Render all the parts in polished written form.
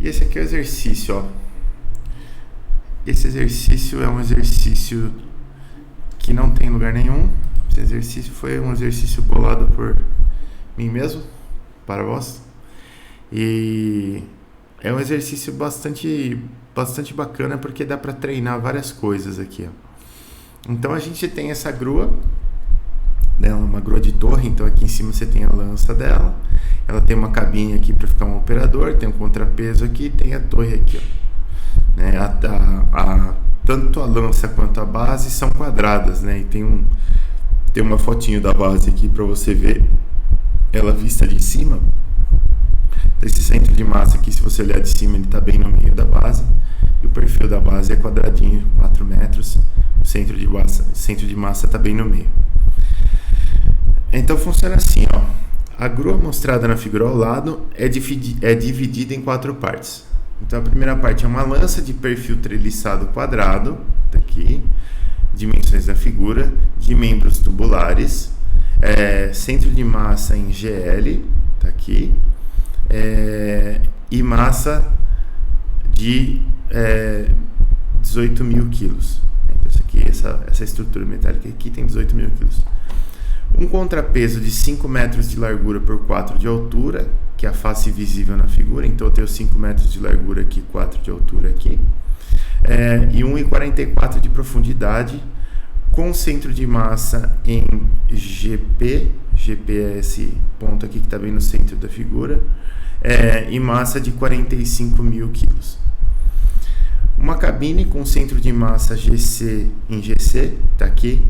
E esse aqui é o exercício, ó. Esse exercício é um exercício que não tem lugar nenhum. Esse exercício foi um exercício bolado por mim mesmo, para vós. E é um exercício bastante bacana porque dá para treinar várias coisas aqui, ó. Então a gente tem essa grua, né, uma grua de torre. Então aqui em cima você tem a lança dela. Ela tem uma cabine aqui para ficar um operador, tem um contrapeso aqui, tem a torre aqui, ó. Né, tanto a lança quanto a base são quadradas, né? E tem uma fotinho da base aqui para você ver ela vista de cima. Esse centro de massa aqui, se você olhar de cima, ele está bem no meio da base. E o perfil da base é quadradinho, 4 metros. O centro de massa está bem no meio. Então funciona assim, ó. A grua mostrada na figura ao lado é dividida em 4 partes. Então a primeira parte é uma lança de perfil treliçado quadrado, tá aqui, dimensões da figura, de membros tubulares, centro de massa em GL, tá aqui, e massa de 18.000 quilos. Então essa estrutura metálica aqui tem 18.000 quilos. Um contrapeso de 5 metros de largura por 4 de altura, que é a face visível na figura. Então eu tenho 5 metros de largura aqui, 4 de altura aqui, e 1,44 de profundidade, com centro de massa em GP é esse ponto aqui que está bem no centro da figura, e massa de 45.000 quilos. Uma cabine com centro de massa GC em GC, está aqui,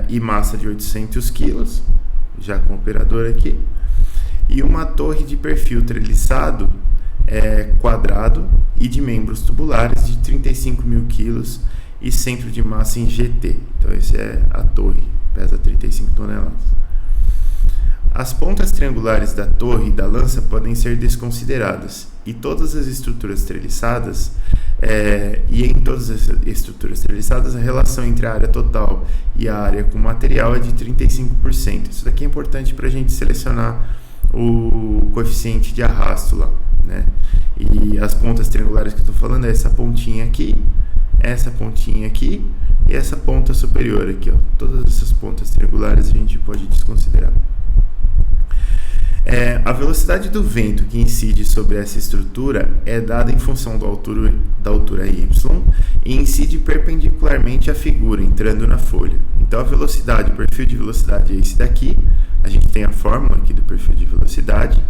e massa de 800 quilos, já com o operador aqui, e uma torre de perfil treliçado quadrado e de membros tubulares de 35.000 quilos e centro de massa em GT. Então essa é a torre, pesa 35 toneladas. As pontas triangulares da torre e da lança podem ser desconsideradas, e todas as estruturas treliçadas, e em todas as estruturas treliçadas, a relação entre a área total e a área com material é de 35%. Isso daqui é importante para a gente selecionar o coeficiente de arrasto lá, né? E as pontas triangulares que eu estou falando é essa pontinha aqui e essa ponta superior aqui, ó. Todas essas pontas triangulares a gente pode desconsiderar. A velocidade do vento que incide sobre essa estrutura é dada em função da altura y e incide perpendicularmente à figura, entrando na folha. Então a velocidade, o perfil de velocidade é esse daqui. A gente tem a fórmula aqui do perfil de velocidade,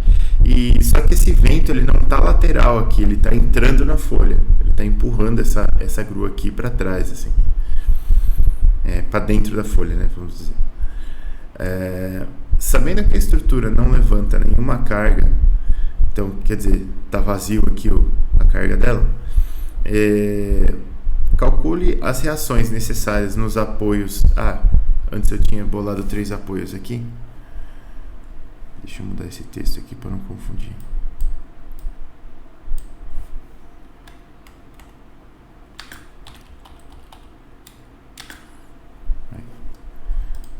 e só que esse vento ele não está lateral aqui, ele está entrando na folha, ele está empurrando essa grua aqui para trás, assim, para dentro da folha, né, vamos dizer. Sabendo que a estrutura não levanta nenhuma carga, então quer dizer, está vazio aqui a carga dela, calcule as reações necessárias nos apoios. Antes eu tinha bolado 3 apoios aqui. Deixa eu mudar esse texto aqui para não confundir.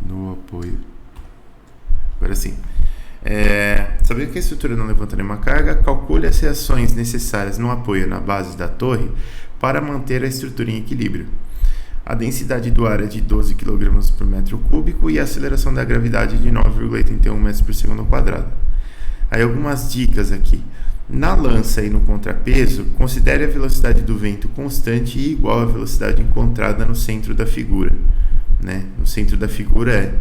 No apoio. Agora sim. Sabendo que a estrutura não levanta nenhuma carga, calcule as reações necessárias no apoio na base da torre para manter a estrutura em equilíbrio. A densidade do ar é de 12 kg por metro cúbico e a aceleração da gravidade de 9,81 metros por segundo quadrado. Aí algumas dicas aqui. Na lança e no contrapeso, considere a velocidade do vento constante e igual à velocidade encontrada no centro da figura, né? No centro da figura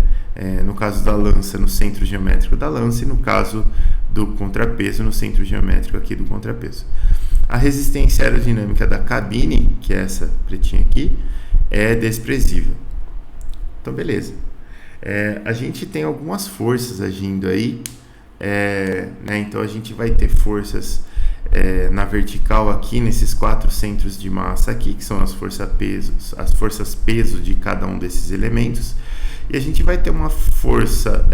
no caso da lança, no centro geométrico da lança, e no caso do contrapeso, no centro geométrico aqui do contrapeso. A resistência aerodinâmica da cabine, que é essa pretinha aqui, é desprezível. Então beleza, a gente tem algumas forças agindo aí, né? Então a gente vai ter forças na vertical aqui, nesses 4 centros de massa aqui, que são as forças peso de cada um desses elementos, e a gente vai ter uma força,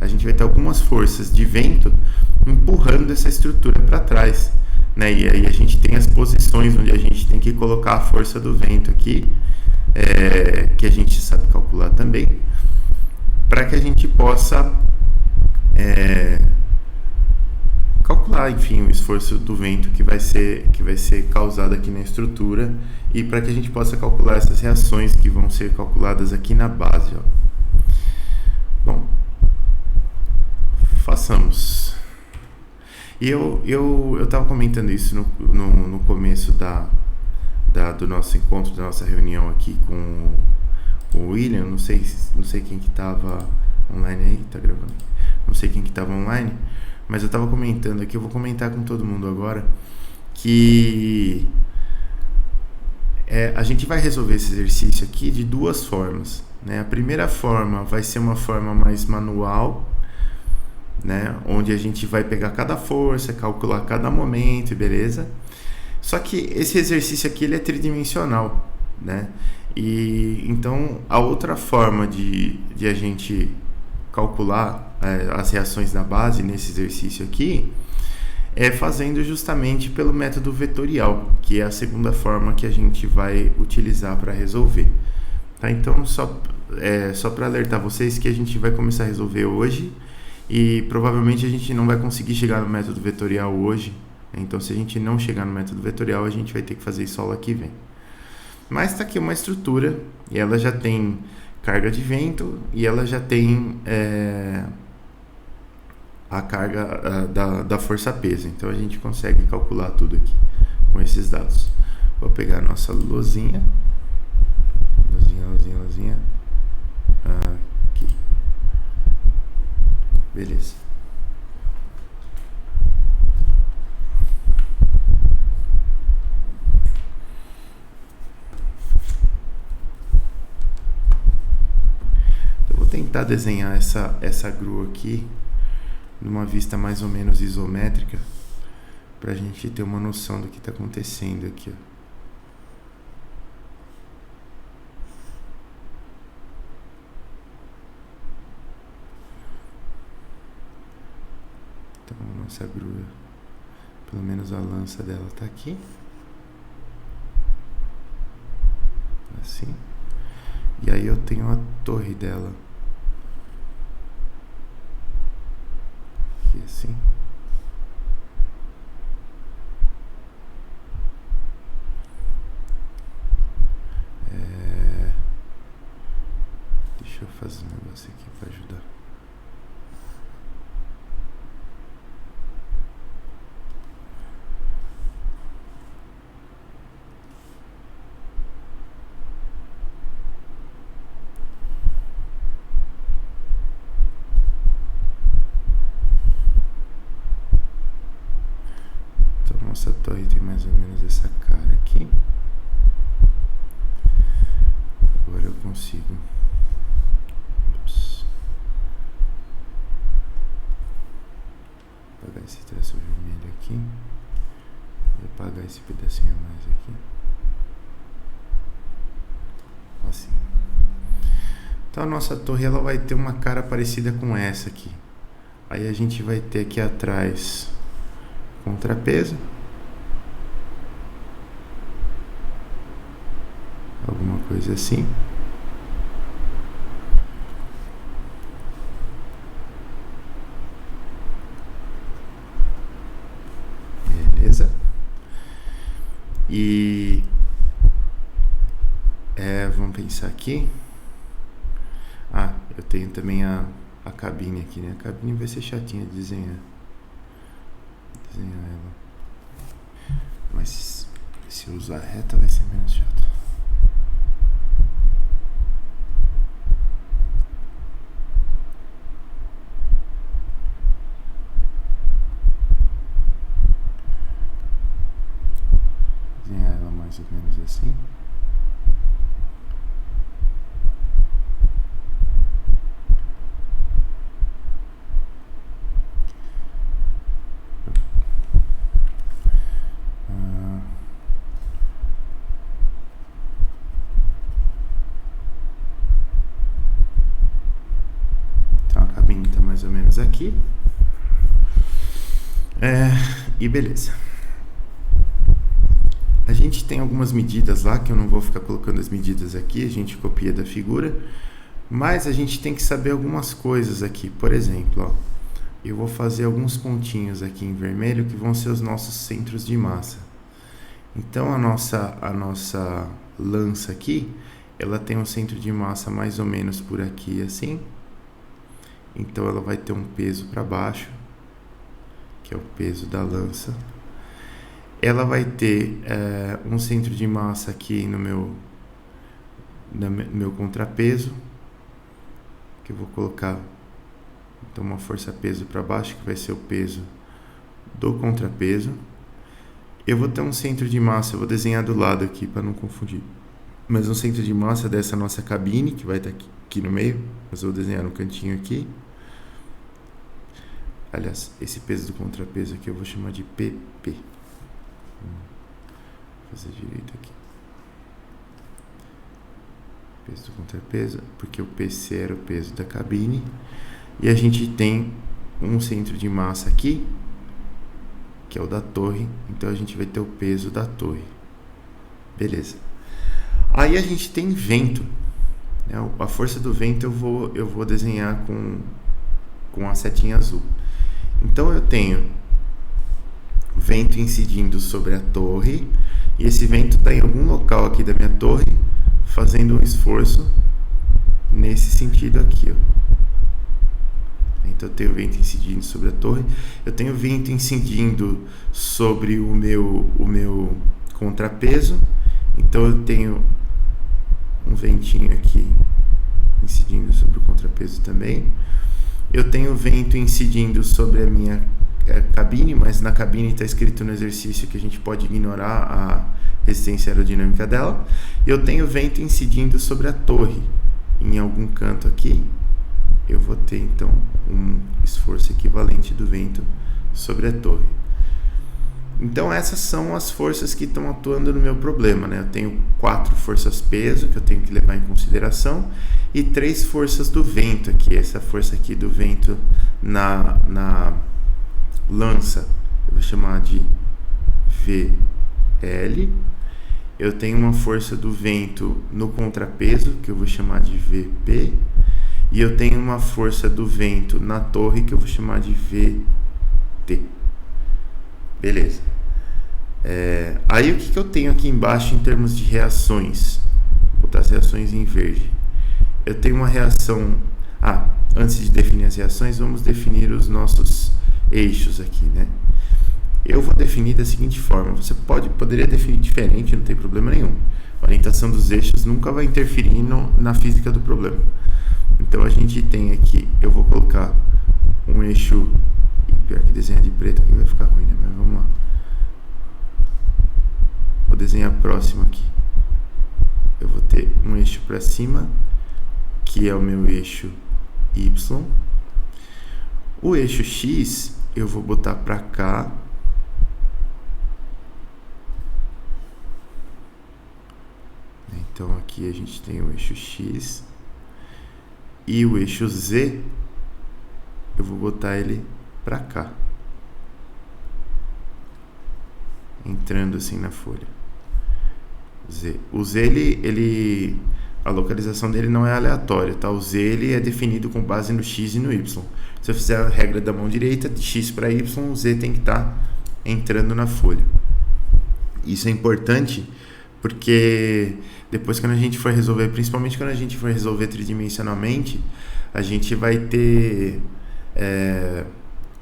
a gente vai ter algumas forças de vento empurrando essa estrutura para trás, né? E aí a gente tem as posições onde a gente tem que colocar a força do vento aqui, que a gente sabe calcular também, para que a gente possa calcular, enfim, o esforço do vento que vai ser causado aqui na estrutura, e para que a gente possa calcular essas reações que vão ser calculadas aqui na base. Ó. Bom, façamos. E eu estava comentando isso no começo do nosso encontro, da nossa reunião aqui com o William. Não sei quem que estava online aí, tá gravando. Não sei quem que estava online, mas eu estava comentando aqui, eu vou comentar com todo mundo agora, que a gente vai resolver esse exercício aqui de duas formas, né? A primeira forma vai ser uma forma mais manual, né? Onde a gente vai pegar cada força, calcular cada momento, beleza? Só que esse exercício aqui ele é tridimensional, né? E então a outra forma de a gente calcular as reações na base nesse exercício aqui é fazendo justamente pelo método vetorial, que é a segunda forma que a gente vai utilizar para resolver. Tá? Então só para alertar vocês que a gente vai começar a resolver hoje, e provavelmente a gente não vai conseguir chegar no método vetorial hoje. Então, se a gente não chegar no método vetorial, a gente vai ter que fazer isso aula que vem. Mas está aqui uma estrutura, e ela já tem carga de vento, e ela já tem a carga da força-peso. Então, a gente consegue calcular tudo aqui com esses dados. Vou pegar a nossa luzinha. Luzinha. Aqui. Beleza. Eu vou tentar desenhar essa grua aqui numa vista mais ou menos isométrica, pra gente ter uma noção do que está acontecendo aqui, ó. Então, a nossa grua, pelo menos a lança dela está aqui. Assim. E aí eu tenho a torre dela. Aqui assim. Deixa eu fazer um negócio aqui para ajudar. Nossa torre tem mais ou menos essa cara aqui. Agora eu consigo apagar esse traço vermelho aqui e apagar esse pedacinho a mais aqui. Assim. Então a nossa torre ela vai ter uma cara parecida com essa aqui. Aí a gente vai ter aqui atrás contrapeso, alguma coisa assim. Beleza. E vamos pensar aqui. Eu tenho também a cabine aqui, né? A cabine vai ser chatinha de desenhar ela, mas se eu usar reta vai ser menos chato. Desenhar ela mais ou menos assim. Mais ou menos aqui. E beleza. A gente tem algumas medidas lá, que eu não vou ficar colocando as medidas aqui, a gente copia da figura, mas a gente tem que saber algumas coisas aqui. Por exemplo, eu vou fazer alguns pontinhos aqui em vermelho que vão ser os nossos centros de massa. Então a nossa lança aqui, ela tem um centro de massa mais ou menos por aqui assim. Então ela vai ter um peso para baixo, que é o peso da lança. Ela vai ter um centro de massa aqui no meu contrapeso, que eu vou colocar então uma força-peso para baixo, que vai ser o peso do contrapeso. Eu vou ter um centro de massa, eu vou desenhar do lado aqui para não confundir, mas um centro de massa dessa nossa cabine, que vai estar aqui no meio, mas eu vou desenhar no cantinho aqui. Aliás, esse peso do contrapeso aqui eu vou chamar de PP. Vou fazer direito aqui. Peso do contrapeso, porque o PC era o peso da cabine. E a gente tem um centro de massa aqui, que é o da torre. Então a gente vai ter o peso da torre. Beleza. Aí a gente tem vento. A força do vento eu vou desenhar com a setinha azul. Então eu tenho vento incidindo sobre a torre, e esse vento está em algum local aqui da minha torre, fazendo um esforço nesse sentido aqui, ó. Então eu tenho vento incidindo sobre a torre, eu tenho vento incidindo sobre o meu contrapeso, então eu tenho um ventinho aqui incidindo sobre o contrapeso também. Eu tenho vento incidindo sobre a minha cabine, mas na cabine está escrito no exercício que a gente pode ignorar a resistência aerodinâmica dela. Eu tenho vento incidindo sobre a torre. Em algum canto aqui, eu vou ter então um esforço equivalente do vento sobre a torre. Então essas são as forças que estão atuando no meu problema, né? Eu tenho 4 forças peso que eu tenho que levar em consideração e 3 forças do vento aqui. Essa força aqui do vento na lança eu vou chamar de VL. Eu tenho uma força do vento no contrapeso que eu vou chamar de VP. E eu tenho uma força do vento na torre que eu vou chamar de VT. Beleza. Aí o que eu tenho aqui embaixo em termos de reações? Vou botar as reações em verde. Eu tenho uma reação... antes de definir as reações, vamos definir os nossos eixos aqui, né? Eu vou definir da seguinte forma. Você poderia definir diferente, não tem problema nenhum. A orientação dos eixos nunca vai interferir na física do problema. Então a gente tem aqui, eu vou colocar um eixo... Pior que desenhar de preto aqui vai ficar ruim, né? Mas vamos lá. Vou desenhar próximo aqui. Eu vou ter um eixo para cima, que é o meu eixo Y. O eixo X eu vou botar para cá. Então aqui a gente tem o eixo X. E o eixo Z eu vou botar ele para cá, entrando assim na folha. O Z, a localização dele não é aleatória, tá? O Z ele é definido com base no X e no Y. Se eu fizer a regra da mão direita, de X para Y, o Z tem que estar entrando na folha. Isso é importante porque depois, quando a gente for resolver, principalmente quando a gente for resolver tridimensionalmente, a gente vai ter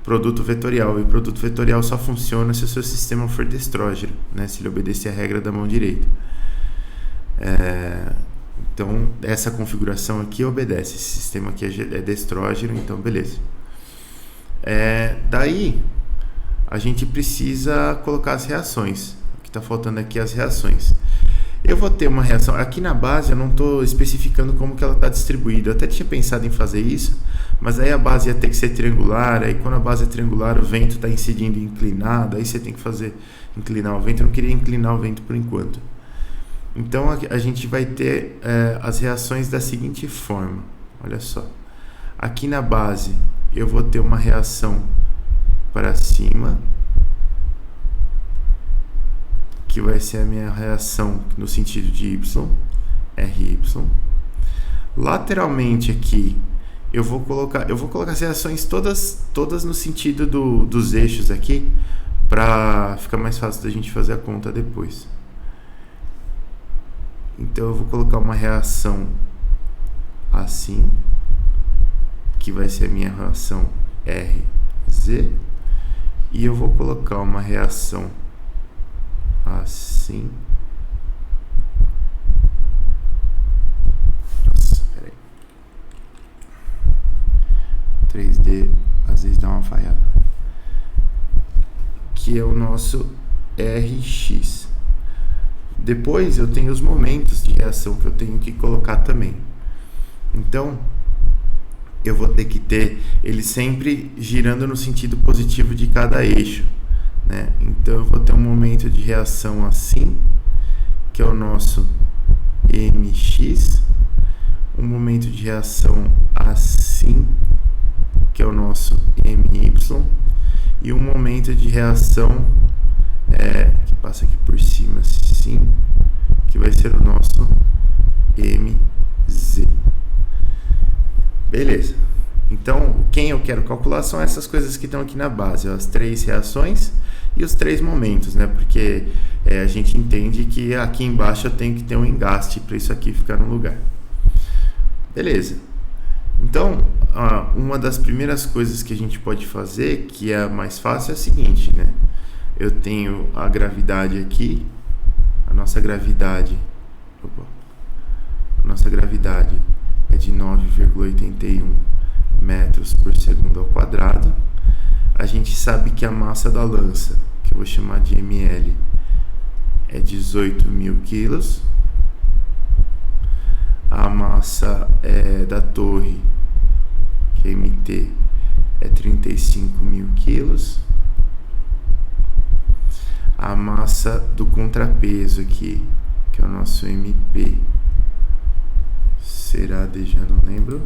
produto vetorial, e o produto vetorial só funciona se o seu sistema for destrógeno, né? Se ele obedecer a regra da mão direita. Então essa configuração aqui obedece, esse sistema aqui é destrógeno, então beleza. Daí a gente precisa colocar as reações. O que está faltando aqui é as reações. Eu vou ter uma reação aqui na base, eu não estou especificando como que ela está distribuída. Eu até tinha pensado em fazer isso, mas aí a base ia ter que ser triangular. Aí quando a base é triangular, o vento está incidindo inclinado, aí você tem que fazer inclinar o vento. Eu não queria inclinar o vento por enquanto. Então a gente vai ter as reações da seguinte forma. Olha só, aqui na base eu vou ter uma reação para cima, que vai ser a minha reação no sentido de Y, RY. Lateralmente aqui eu vou colocar as reações todas no sentido dos eixos aqui, para ficar mais fácil da gente fazer a conta depois. Então eu vou colocar uma reação assim, que vai ser a minha reação RZ, e eu vou colocar uma reação assim. Nossa, peraí. 3D às vezes dá uma falhada. Que é o nosso RX. Depois eu tenho os momentos de reação que eu tenho que colocar também. Então, eu vou ter que ter ele sempre girando no sentido positivo de cada eixo, né? Então eu vou ter um momento de reação assim, que é o nosso MX, um momento de reação assim, que é o nosso MY, e um momento de reação que passa aqui por cima assim, que vai ser o nosso MZ. Beleza. Então, quem eu quero calcular são essas coisas que estão aqui na base, as 3 reações e os 3 momentos, né? Porque a gente entende que aqui embaixo eu tenho que ter um engaste para isso aqui ficar no lugar. Beleza. Então, uma das primeiras coisas que a gente pode fazer, que é a mais fácil, é a seguinte, né? Eu tenho a gravidade aqui, a nossa gravidade é de 9,81 metros por segundo ao quadrado. A gente sabe que a massa da lança, que eu vou chamar de ml, é 18.000 quilos. A massa da torre, que é MT, é 35.000 quilos. A massa do contrapeso aqui, que é o nosso MP, será de, já não lembro,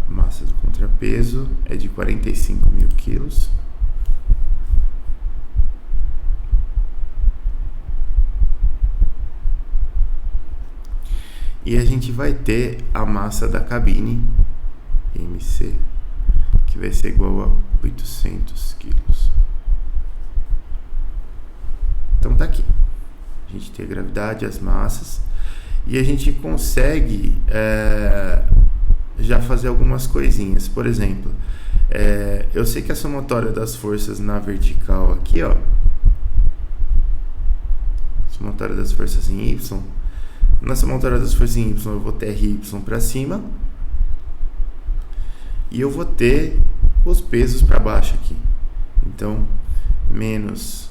a massa do contrapeso é de 45.000 quilos. E a gente vai ter a massa da cabine, MC, que vai ser igual a 800 quilos. Então tá aqui. A gente tem a gravidade, as massas, e a gente consegue já fazer algumas coisinhas. Por exemplo, eu sei que a somatória das forças na vertical aqui, ó, somatória das forças em Y, na somatória das forças em Y eu vou ter RY para cima e eu vou ter os pesos para baixo aqui. Então, menos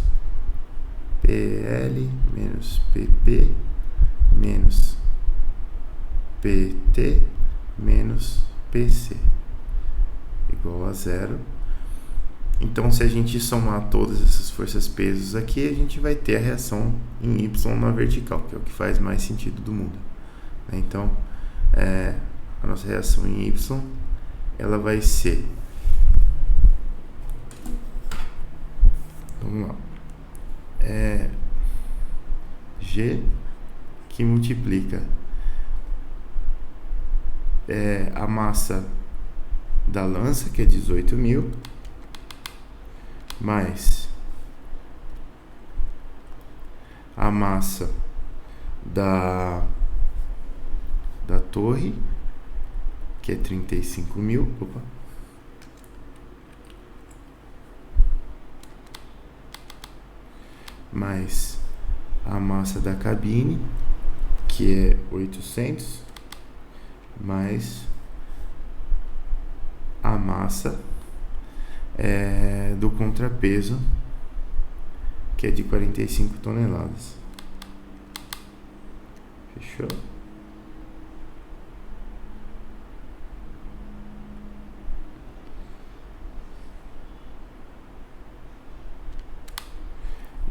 PL, menos PP, menos PT, menos PC, igual a 0. Então, se a gente somar todas essas forças pesos aqui, a gente vai ter a reação em Y na vertical, que é o que faz mais sentido do mundo. Então, a nossa reação em Y, ela vai ser, vamos lá, G, que multiplica a massa da lança, que é 18.000, mais a massa da torre, que é 35.000, mais a massa da cabine, que é 800, mais a massa do contrapeso, que é de 45 toneladas. Fechou?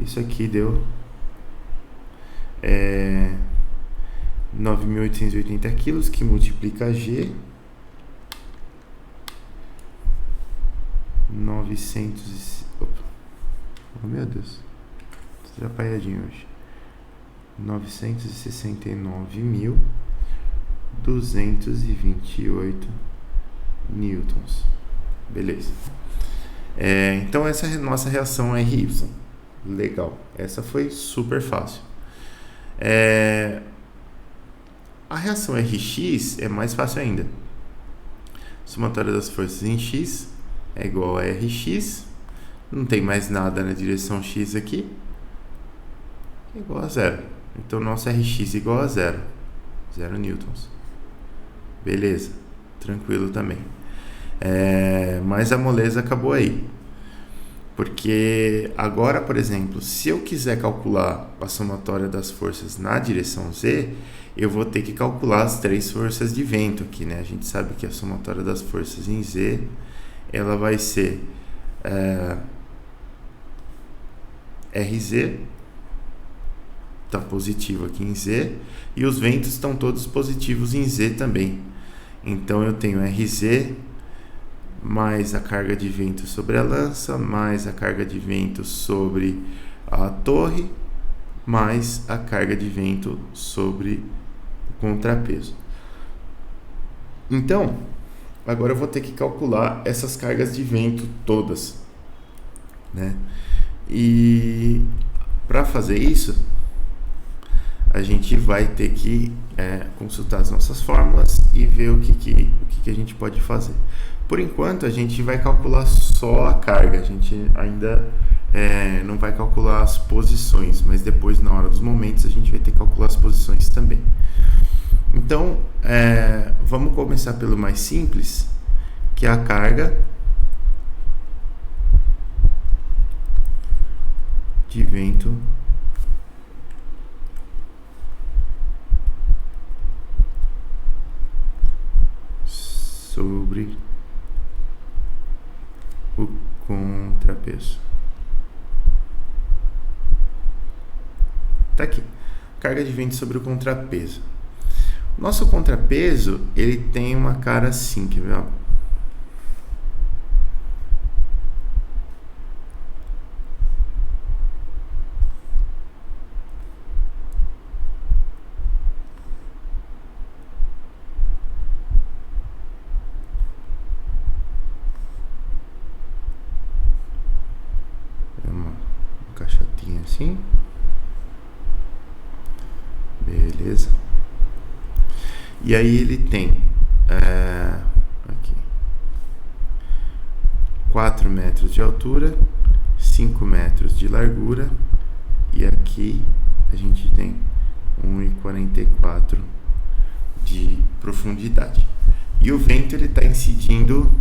Isso aqui deu 9.880 quilos, que multiplica G, 900. Opa. Oh, meu Deus, tô atrapalhadinho hoje. 969.228 newtons. Beleza. Então essa é a nossa reação RY. Legal. Essa foi super fácil. A reação RX é mais fácil ainda. Somatória das forças em X é igual a RX. Não tem mais nada na direção X aqui. É igual a zero. Então nosso RX é igual a zero. 0 newtons. Beleza. Tranquilo também. Mas a moleza acabou aí. Porque agora, por exemplo, se eu quiser calcular a somatória das forças na direção Z, eu vou ter que calcular as 3 forças de vento aqui, né? A gente sabe que a somatória das forças em Z, ela vai ser RZ, está positivo aqui em Z, e os ventos estão todos positivos em Z também. Então eu tenho RZ mais a carga de vento sobre a lança, mais a carga de vento sobre a torre, mais a carga de vento sobre o contrapeso. Então, agora eu vou ter que calcular essas cargas de vento todas, né? E para fazer isso, a gente vai ter que consultar as nossas fórmulas e ver o que a gente pode fazer. Por enquanto, a gente vai calcular só a carga, a gente ainda não vai calcular as posições, mas depois, na hora dos momentos, a gente vai ter que calcular as posições também. Então, vamos começar pelo mais simples, que é a carga de vento sobre o contrapeso. Tá aqui. Carga de vento sobre o contrapeso. Nosso contrapeso, ele tem uma cara assim, quer ver? Ó? Caixotinha assim. Beleza. E aí ele tem aqui 4 metros de altura, 5 metros de largura, e aqui a gente tem 1,44 de profundidade. E o vento ele está incidindo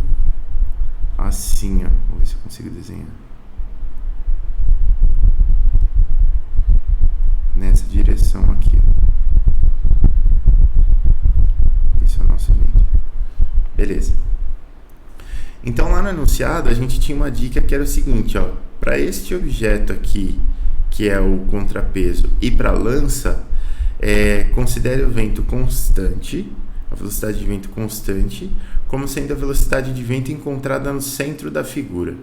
assim, ó. Vou ver se eu consigo desenhar. Nessa direção aqui. Esse é o nosso vento. Beleza. Então lá no enunciado a gente tinha uma dica que era o seguinte, ó, para este objeto aqui, que é o contrapeso, e para a lança, considere o vento constante, a velocidade de vento constante, como sendo a velocidade de vento encontrada no centro da figura.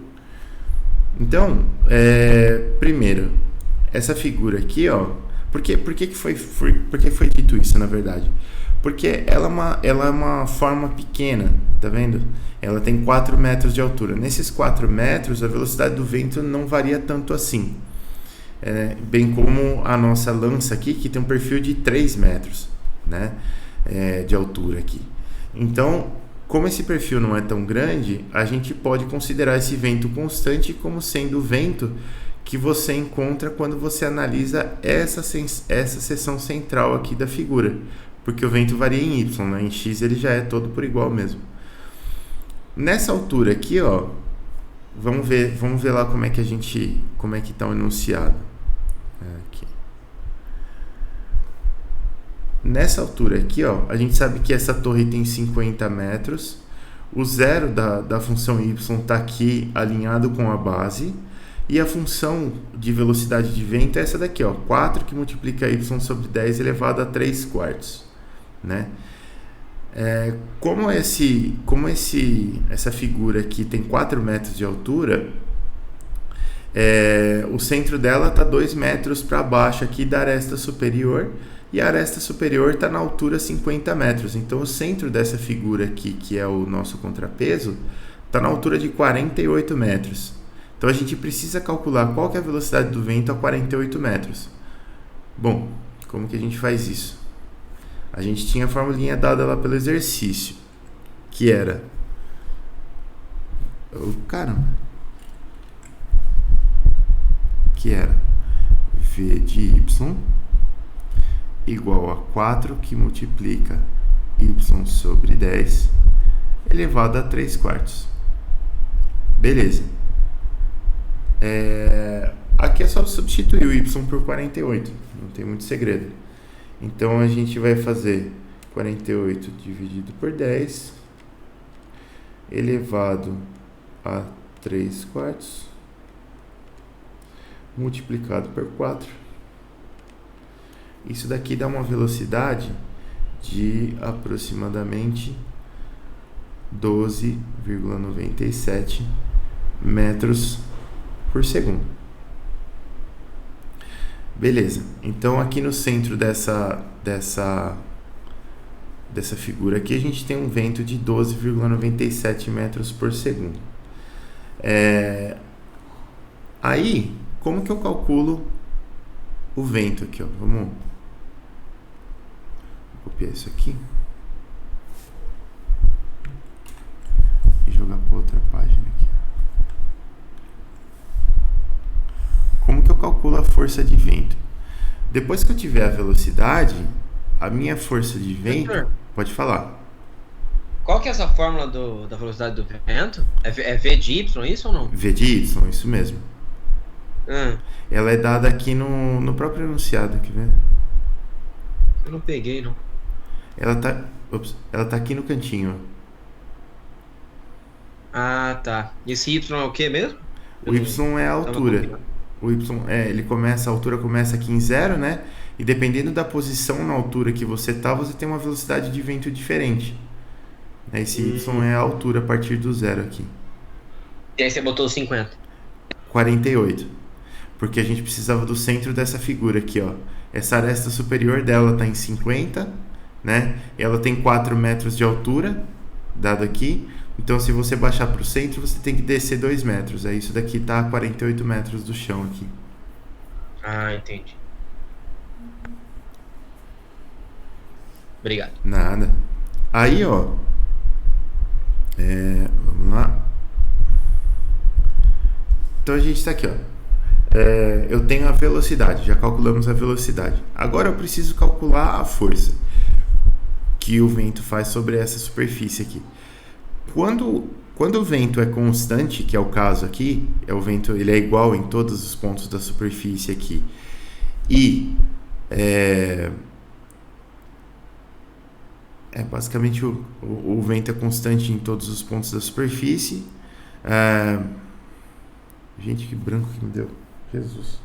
Então, primeiro, essa figura aqui, ó, por que foi dito isso, na verdade? Porque ela é uma forma pequena, tá vendo? Ela tem 4 metros de altura. Nesses 4 metros, a velocidade do vento não varia tanto assim. Bem como a nossa lança aqui, que tem um perfil de 3 metros, né, de altura aqui. Então, como esse perfil não é tão grande, a gente pode considerar esse vento constante como sendo o vento que você encontra quando você analisa essa seção central aqui da figura, porque o vento varia em Y, né? Em X ele já é todo por igual mesmo. Nessa altura aqui, ó, vamos ver lá como é que está o enunciado. Aqui. Nessa altura aqui, ó, a gente sabe que essa torre tem 50 metros, o zero da função Y está aqui alinhado com a base, e a função de velocidade de vento é essa daqui, ó, 4 que multiplica y sobre 10 elevado a 3 quartos, né? Como essa figura aqui tem 4 metros de altura, O centro dela está 2 metros para baixo aqui da aresta superior, e a aresta superior está na altura 50 metros. Então o centro dessa figura aqui, que é o nosso contrapeso, está na altura de 48 metros. Então a gente precisa calcular qual que é a velocidade do vento a 48 metros. Bom, como que a gente faz isso? A gente tinha a formulinha dada lá pelo exercício, que era... Que era V de Y igual a 4 que multiplica Y sobre 10 elevado a 3 quartos. Beleza. Aqui é só substituir o Y por 48, não tem muito segredo. Então a gente vai fazer 48 dividido por 10 elevado a 3 quartos multiplicado por 4. Isso daqui dá uma velocidade de aproximadamente 12,97 metros por segundo. Beleza. Então aqui no centro dessa figura aqui a gente tem um vento de 12,97 metros por segundo. Aí, como que eu calculo o vento aqui, ó? Vou copiar isso aqui e jogar para outra página aqui. Como que eu calculo a força de vento? Depois que eu tiver a velocidade, a minha força de vento... Doutor, Pode falar. qual que é essa fórmula da velocidade do vento? É V de Y, isso ou não? V de Y, isso mesmo. Ela é dada aqui no próprio enunciado, quer ver? Eu não peguei, não. Ela tá aqui no cantinho. Ah, tá. E esse Y é o que mesmo? O Y é a altura. O Y a altura começa aqui em 0, né? E dependendo da posição na altura que você tá, você tem uma velocidade de vento diferente. Esse Y é a altura a partir do 0 aqui. E aí você botou 50. 48. Porque a gente precisava do centro dessa figura aqui, ó. Essa aresta superior dela tá em 50, né? E ela tem 4 metros de altura, dado aqui. Então, se você baixar para o centro, você tem que descer 2 metros. Aí isso daqui tá a 48 metros do chão aqui. Ah, entendi. Obrigado. Nada. Aí, ó. Vamos lá. Então a gente tá aqui, ó. Eu tenho a velocidade, já calculamos a velocidade. Agora eu preciso calcular a força que o vento faz sobre essa superfície aqui. Quando o vento é constante, que é o caso aqui, o vento ele é igual em todos os pontos da superfície aqui, e basicamente o vento é constante em todos os pontos da superfície. Gente, que branco que me deu. Jesus.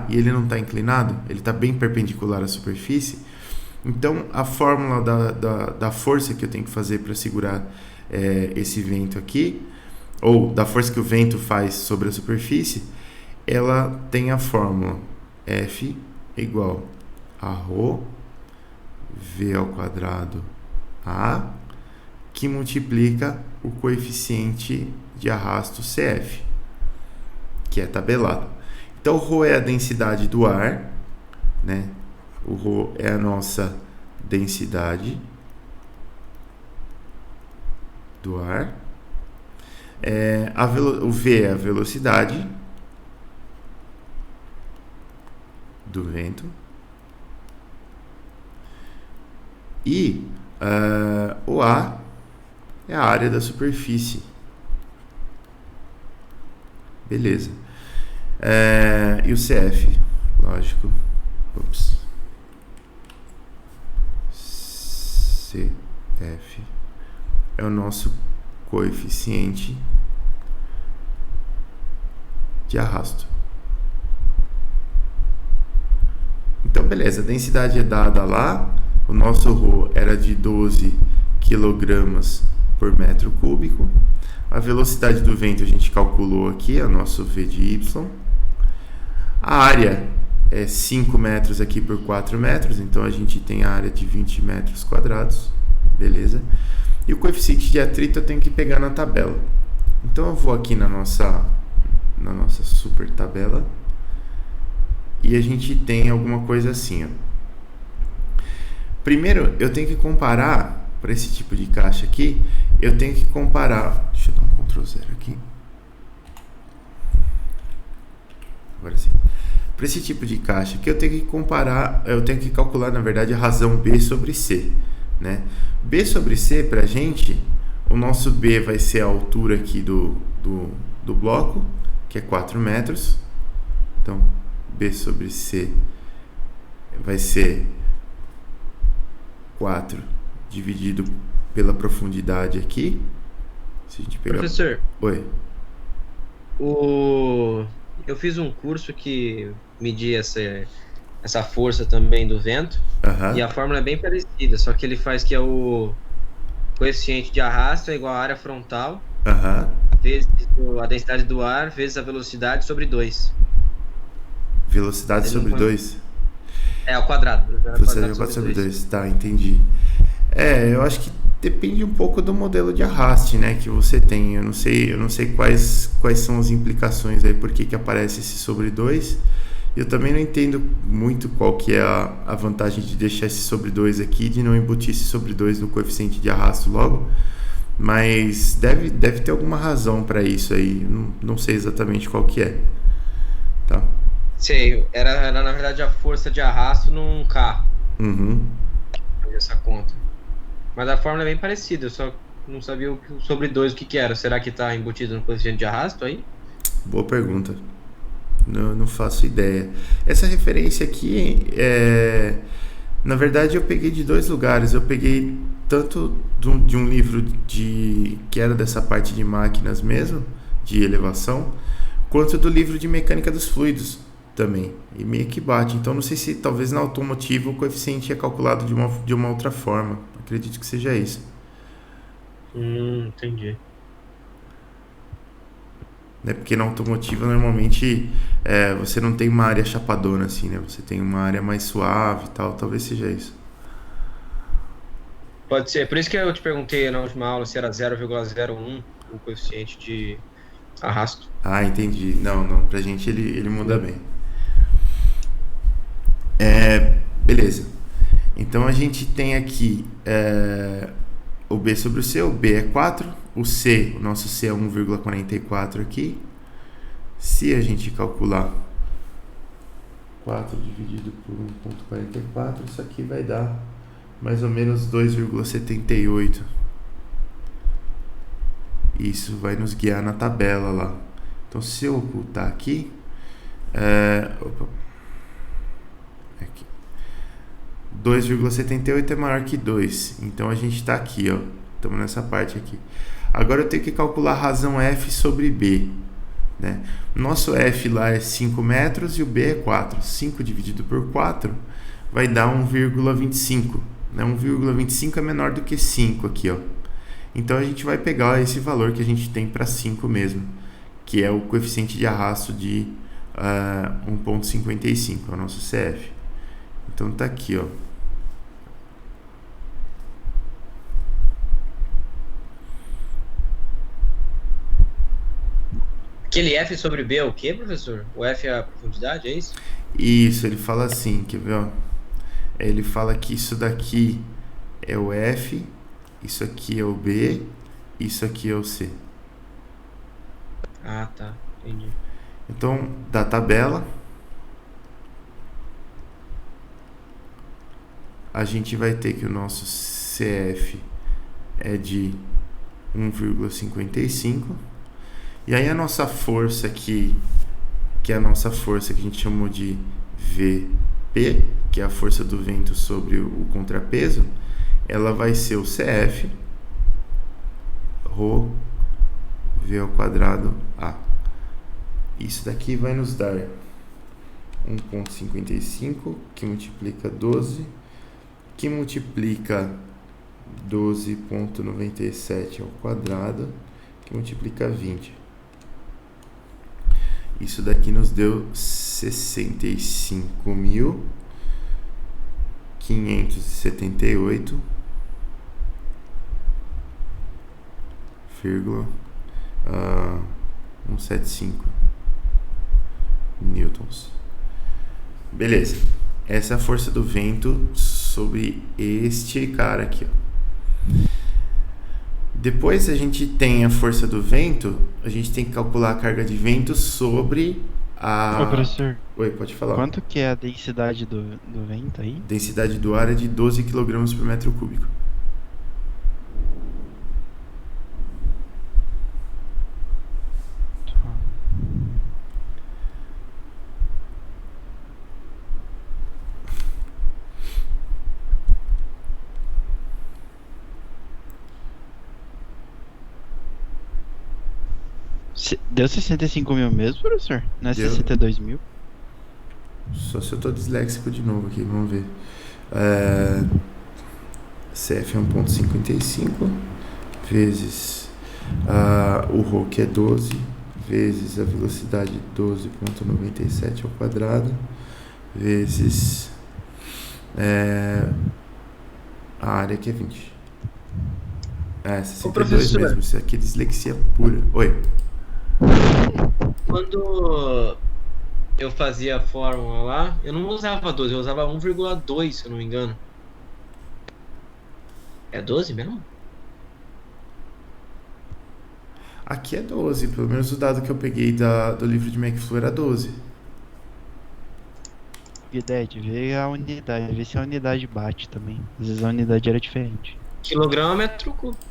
E ele não está inclinado, ele está bem perpendicular à superfície. Então a fórmula da força que eu tenho que fazer para segurar esse vento aqui, ou da força que o vento faz sobre a superfície, ela tem a fórmula F igual a ρ V ao quadrado A, que multiplica o coeficiente de arrasto CF, que é tabelado. Então, ρ é a densidade do ar, né? O ρ é a nossa densidade do ar. O V é a velocidade do vento. E o A é a área da superfície. Beleza. E o CF, lógico. CF é o nosso coeficiente de arrasto. Então, beleza. A densidade é dada lá. O nosso ρ era de 12 kg por metro cúbico. A A velocidade do vento a gente calculou aqui, é o nosso V de Y. A área é 5 metros aqui por 4 metros, então a gente tem a área de 20 metros quadrados, beleza? E o coeficiente de atrito eu tenho que pegar na tabela. Então eu vou aqui na nossa super tabela e a gente tem alguma coisa assim, ó. Primeiro eu tenho que comparar, para esse tipo de caixa aqui, eu tenho que comparar, deixa eu dar um Ctrl 0 aqui. Agora sim. Para esse tipo de caixa aqui eu tenho que comparar, eu tenho que calcular na verdade a razão B sobre C, né? B sobre C pra gente, o nosso B vai ser a altura aqui do bloco, que é 4 metros. Então, B sobre C vai ser 4 dividido pela profundidade aqui. Se a gente pegar... Professor. Oi. Eu fiz um curso que media essa força também do vento. E a fórmula é bem parecida, só que ele faz que é o coeficiente de arrasto é igual à área frontal vezes a densidade do ar vezes a velocidade sobre 2. Velocidade sobre 2? É, ao quadrado. Velocidade ao quadrado sobre 2. Tá, entendi. Eu acho que depende um pouco do modelo de arraste, né, que você tem. Eu não sei quais são as implicações aí, por que aparece esse sobre 2. Eu também não entendo muito qual que é a vantagem de deixar esse sobre 2 aqui, de não embutir esse sobre 2 no coeficiente de arrasto logo, mas deve ter alguma razão para isso aí, não sei exatamente qual que é. Tá. Sei, era na verdade a força de arrasto num carro. Essa conta. Mas a fórmula é bem parecida, eu só não sabia o sobre 2 o que era. Será que está embutido no coeficiente de arrasto aí? Boa pergunta. Não faço ideia. Essa referência aqui, na verdade eu peguei de 2 lugares. Eu peguei tanto de um livro que era dessa parte de máquinas mesmo, de elevação, quanto do livro de mecânica dos fluidos também. E meio que bate. Então não sei se talvez na automotiva o coeficiente é calculado de uma outra forma. Acredito que seja isso. Entendi. Porque na automotiva normalmente você não tem uma área chapadona assim, né? Você tem uma área mais suave e tal, talvez seja isso. Pode ser, por isso que eu te perguntei na última aula se era 0,01 o coeficiente de arrasto. Ah, entendi. Não, pra gente ele muda bem. Beleza. Então a gente tem aqui o B sobre o C, o B é 4, o C, o nosso C é 1,44 aqui. Se a gente calcular 4 dividido por 1,44, isso aqui vai dar mais ou menos 2,78. Isso vai nos guiar na tabela lá. Então se eu ocultar aqui, aqui 2,78 é maior que 2. Então a gente está aqui, ó. Estamos nessa parte aqui. Agora eu tenho que calcular a razão F sobre B, né? Nosso F lá é 5 metros e o B é 4. 5 dividido por 4 vai dar 1,25. Né? 1,25 é menor do que 5 aqui, ó. Então a gente vai pegar esse valor que a gente tem para 5 mesmo, que é o coeficiente de arrasto de 1,55, é o nosso CF. Então tá aqui, ó. Aquele F sobre B é o que, professor? O F é a profundidade, é isso? Isso, ele fala assim, quer ver, ó? Ele fala que isso daqui é o F, isso aqui é o B, isso aqui é o C. Ah, tá, entendi. Então, da tabela, a gente vai ter que o nosso CF é de 1,55. E aí a nossa força aqui, que é a nossa força que a gente chamou de VP, que é a força do vento sobre o contrapeso, ela vai ser o CF, ρ, V ao quadrado A. Isso daqui vai nos dar 1,55, que multiplica 12, que multiplica 12,97 ao quadrado, que multiplica 20. Isso daqui nos deu 65.578,175 newtons. Beleza. Essa é a força do vento sobre este cara aqui, ó. Depois a gente tem a força do vento, a gente tem que calcular a carga de vento sobre a... Ô, professor. Oi, pode falar. Quanto que é a densidade do vento aí? Densidade do ar é de 12 kg por metro cúbico. Deu 65 mil mesmo, professor? Não é Deu. 62 mil? Só se eu tô disléxico de novo aqui, vamos ver. CF é 1.55 vezes o ρ, que é 12, vezes a velocidade 12.97 ao quadrado, vezes a área, que é 20. 62 mesmo, isso aqui é dislexia pura. Oi. Quando eu fazia a fórmula lá, eu não usava 12, eu usava 1,2, se eu não me engano. É 12 mesmo? Aqui é 12, pelo menos o dado que eu peguei do livro de McFlu era 12. Idade, vê a unidade, vê se a unidade bate também. Às vezes a unidade era diferente. Quilogrâmetro cúbico.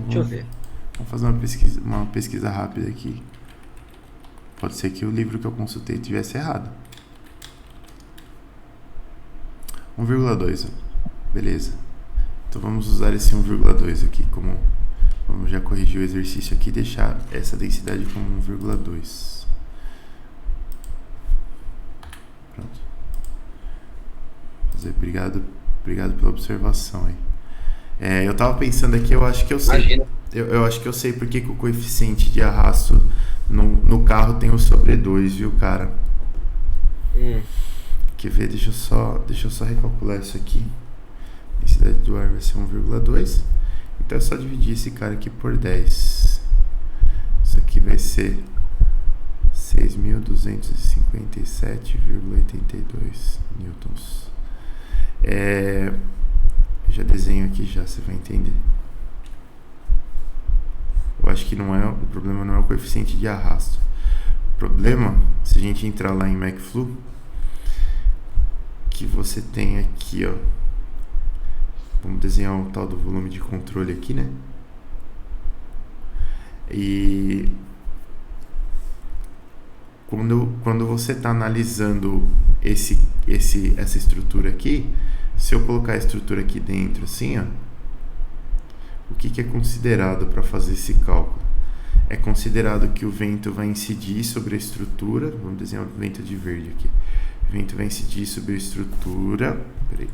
Deixa eu ver. Vamos fazer uma pesquisa rápida aqui. Pode ser que o livro que eu consultei tivesse errado. 1,2. Beleza. Então vamos usar esse 1,2 aqui como... Vamos já corrigir o exercício aqui e deixar essa densidade como 1,2. Pronto. Obrigado pela observação aí. Eu tava pensando aqui, eu acho que eu sei. Eu acho que eu sei porque que o coeficiente de arrasto no carro tem o sobre 2, viu, cara? Quer ver? Deixa eu só recalcular isso aqui. A densidade do ar vai ser 1,2. Então é só dividir esse cara aqui por 10. Isso aqui vai ser 6.257,82 newtons. Já desenho aqui já, você vai entender. Eu acho que o problema não é o coeficiente de arrasto. O problema, se a gente entrar lá em McFlu, que você tem aqui, ó. Vamos desenhar o tal do volume de controle aqui, né? E quando você está analisando essa estrutura aqui, se eu colocar a estrutura aqui dentro assim, ó, o que é considerado para fazer esse cálculo? É considerado que o vento vai incidir sobre a estrutura. Vamos desenhar o vento de verde aqui. O vento vai incidir sobre a estrutura. Peraí.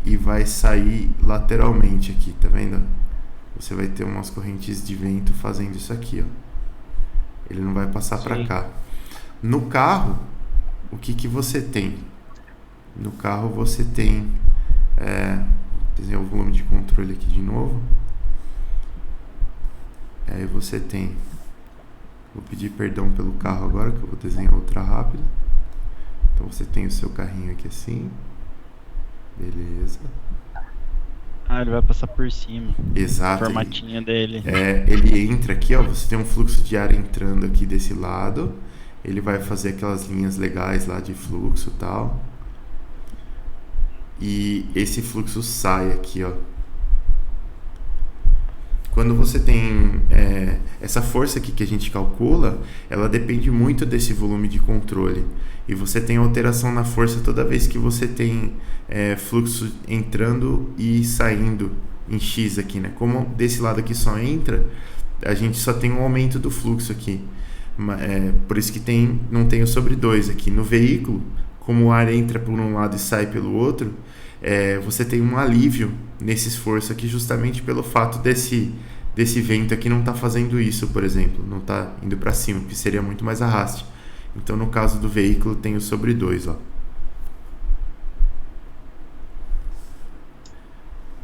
E vai sair lateralmente aqui, tá vendo? Você vai ter umas correntes de vento fazendo isso aqui, ó. Ele não vai passar para cá. No carro, o que você tem? No carro você tem... desenhar o volume de controle aqui de novo. Aí você tem... Vou pedir perdão pelo carro agora, que eu vou desenhar outra rápida. Então você tem o seu carrinho aqui assim. Beleza. Ele vai passar por cima. Exato. O formatinho dele. Ele entra aqui, ó. Você tem um fluxo de ar entrando aqui desse lado. Ele vai fazer aquelas linhas legais lá de fluxo e tal. E esse fluxo sai aqui, ó. Quando você tem essa força aqui que a gente calcula, ela depende muito desse volume de controle. E você tem alteração na força toda vez que você tem fluxo entrando e saindo em X aqui, né? Como desse lado aqui só entra, a gente só tem um aumento do fluxo aqui. Por isso que não tem o sobre 2 aqui. No veículo, como o ar entra por um lado e sai pelo outro, você tem um alívio nesse esforço aqui justamente pelo fato desse vento aqui não tá fazendo isso, por exemplo, não tá indo para cima, que seria muito mais arraste. Então, no caso do veículo, tem o sobre 2, ó.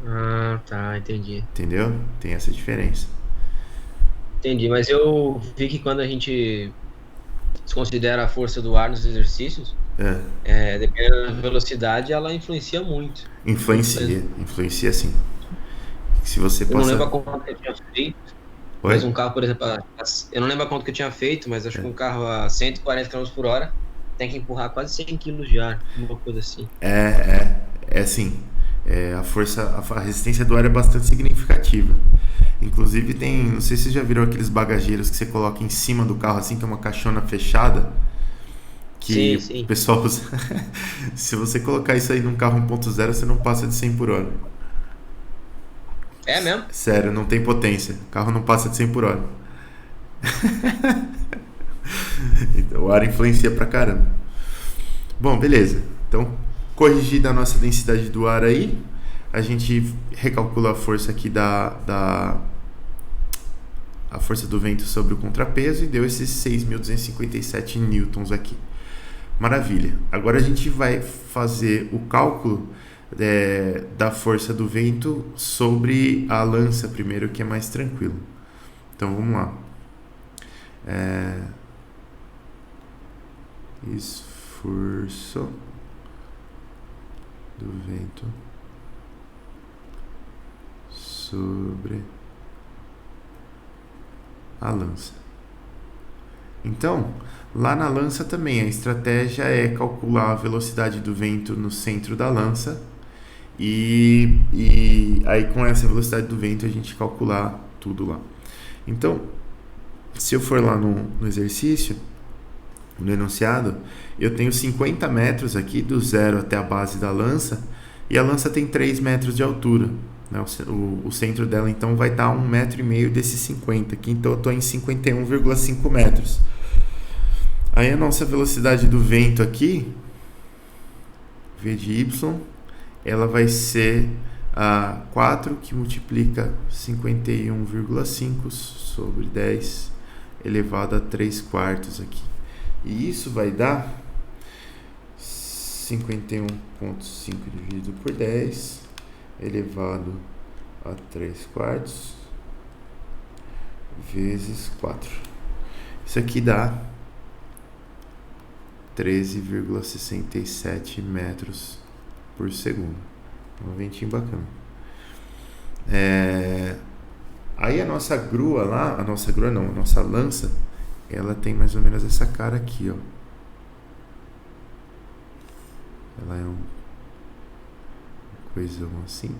Ah, tá, entendi. Entendeu? Tem essa diferença. Entendi, mas eu vi que quando a gente desconsidera a força do ar nos exercícios, dependendo da velocidade, ela influencia muito. Influencia sim. Se você Eu não lembro a conta que eu tinha feito, Oi? mas um carro, por exemplo, eu não lembro a conta que eu tinha feito, mas acho que um carro a 140 km por hora tem que empurrar quase 100 kg de ar, uma coisa assim. Sim. A resistência do ar é bastante significativa. Inclusive não sei se vocês já viram aqueles bagageiros que você coloca em cima do carro assim, que é uma caixona fechada, que sim. o pessoal usa. Se você colocar isso aí num carro 1.0, você não passa de 100 por hora. É mesmo? Sério, não tem potência. O carro não passa de 100 por hora. Então, o ar influencia pra caramba. Bom, beleza. Então, corrigida a nossa densidade do ar aí, a gente recalcula a força aqui a força do vento sobre o contrapeso e deu esses 6.257 newtons aqui. Maravilha. Agora a gente vai fazer o cálculo da força do vento sobre a lança primeiro, que é mais tranquilo. Então vamos lá. Esforço do vento sobre a lança. Então, lá na lança também a estratégia é calcular a velocidade do vento no centro da lança e aí com essa velocidade do vento a gente calcular tudo lá. Então, se eu for lá no exercício, no enunciado, eu tenho 50 metros aqui do zero até a base da lança e a lança tem 3 metros de altura, né? O centro dela então vai estar a 1,5 metro desses 50 aqui, então eu estou em 51,5 metros. Aí a nossa velocidade do vento aqui, V de Y, ela vai ser a 4 que multiplica 51,5 sobre 10 elevado a 3 quartos aqui. E isso vai dar 51,5 dividido por 10 elevado a 3 quartos vezes 4. Isso aqui dá 13,67 metros por segundo. Um ventinho bacana. Aí a nossa grua lá, a nossa lança, ela tem mais ou menos essa cara aqui, ó. Ela é um coisão assim.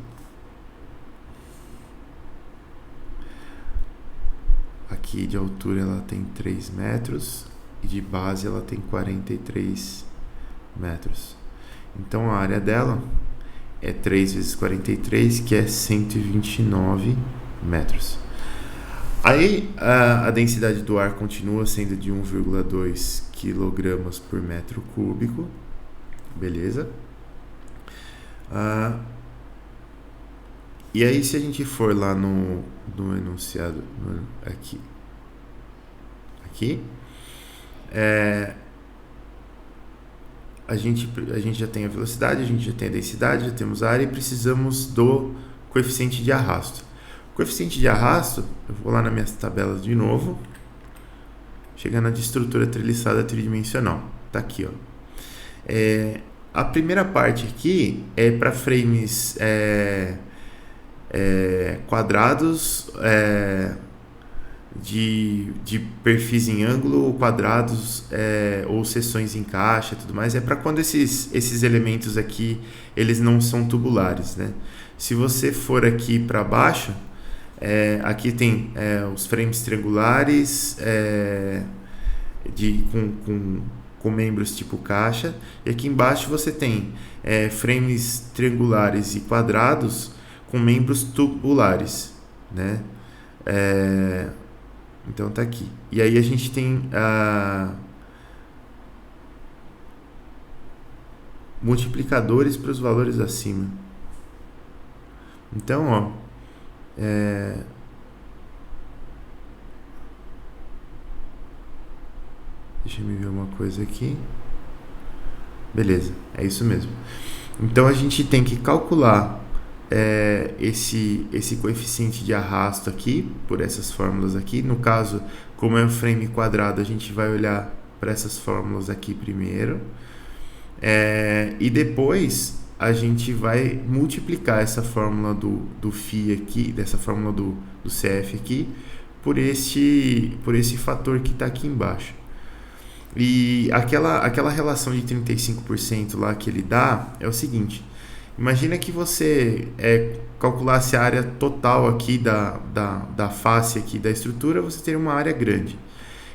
Aqui de altura ela tem 3 metros e de base ela tem 43 metros. Então a área dela é 3 vezes 43, que é 129 metros. Aí a densidade do ar continua sendo de 1,2 kg por metro cúbico. Beleza? E aí se a gente for lá no enunciado aqui a gente já tem a velocidade, a gente já tem a densidade, já temos a área e precisamos do coeficiente de arrasto. O coeficiente de arrasto, eu vou lá nas minhas tabelas de novo, chegando de estrutura treliçada tridimensional. Tá aqui, ó. A primeira parte aqui é para frames quadrados de perfis em ângulo, quadrados ou seções em caixa e tudo mais. É para quando esses elementos aqui eles não são tubulares, né? Se você for aqui para baixo, aqui tem os frames triangulares com membros tipo caixa, e aqui embaixo você tem frames triangulares e quadrados com membros tubulares, né? Então tá aqui. E aí a gente tem multiplicadores para os valores acima. Então, ó, deixa eu ver uma coisa aqui. Beleza, é isso mesmo. Então a gente tem que calcular esse coeficiente de arrasto aqui, por essas fórmulas aqui. No caso, como é um frame quadrado, a gente vai olhar para essas fórmulas aqui primeiro. E depois a gente vai multiplicar essa fórmula do φ aqui, dessa fórmula do CF aqui, por esse fator que está aqui embaixo. E aquela relação de 35% lá que ele dá é o seguinte: imagina que você calculasse a área total aqui da face aqui da estrutura, você teria uma área grande.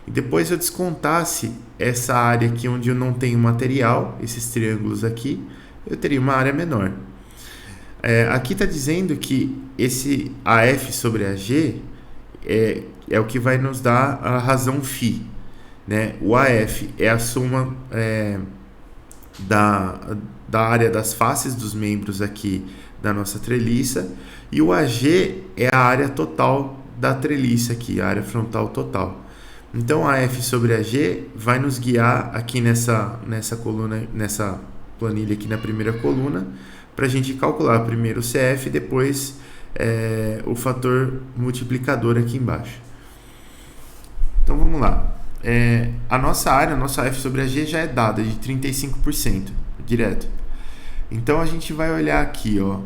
E depois eu descontasse essa área aqui onde eu não tenho material, esses triângulos aqui, eu teria uma área menor. Aqui está dizendo que esse AF sobre AG é o que vai nos dar a razão φ. Né? O AF é a soma da área das faces dos membros aqui da nossa treliça, e o AG é a área total da treliça aqui, a área frontal total. Então AF sobre AG vai nos guiar aqui nessa coluna, nessa planilha aqui na primeira coluna, para a gente calcular primeiro o CF e depois o fator multiplicador aqui embaixo. Então vamos lá. A nossa área, a nossa F sobre AG já é dada de 35%, direto. Então a gente vai olhar aqui, ó,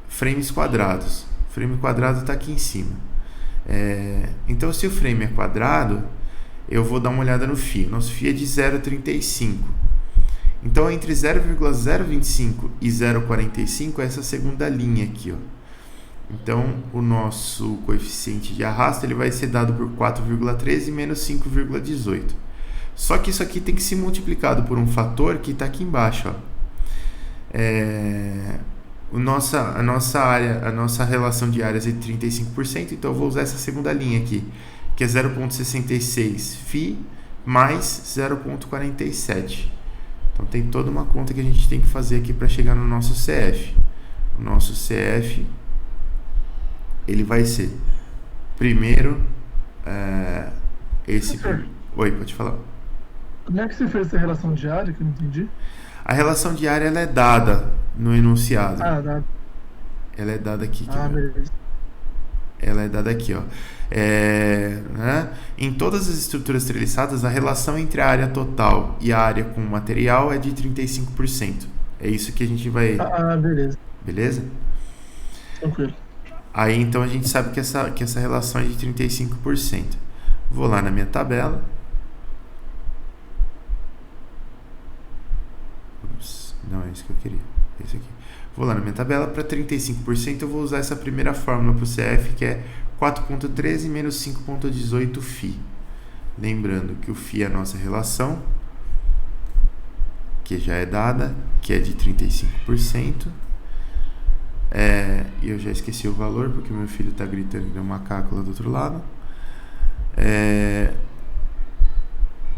frames quadrados. O frame quadrado está aqui em cima. Então se o frame é quadrado, eu vou dar uma olhada no φ. Nosso φ é de 0,35. Então entre 0,025 e 0,45 é essa segunda linha aqui, ó. Então, o nosso coeficiente de arrasto ele vai ser dado por 4,13 menos 5,18. Só que isso aqui tem que ser multiplicado por um fator que está aqui embaixo. Ó. A nossa relação de áreas é de 35%, então eu vou usar essa segunda linha aqui, que é 0,66 φ mais 0,47. Então, tem toda uma conta que a gente tem que fazer aqui para chegar no nosso CF. O nosso CF... ele vai ser primeiro esse... Oi, pode falar. Como é que você fez essa relação de área que eu não entendi? A relação de área ela é dada no enunciado. Dada. Ela é dada aqui. Beleza. Ela é dada aqui, ó. Né? Em todas as estruturas treliçadas, a relação entre a área total e a área com material é de 35%. É isso que a gente vai... beleza. Beleza? Tranquilo. Aí então a gente sabe que essa relação é de 35%. Vou lá na minha tabela. Ups, não é isso que eu queria. É isso aqui. Vou lá na minha tabela. Para 35% eu vou usar essa primeira fórmula para o CF, que é 4,13 menos 5,18 φ. Lembrando que o φ é a nossa relação, que já é dada, que é de 35%. E eu já esqueci o valor porque meu filho está gritando que deu um macaco lá do outro lado.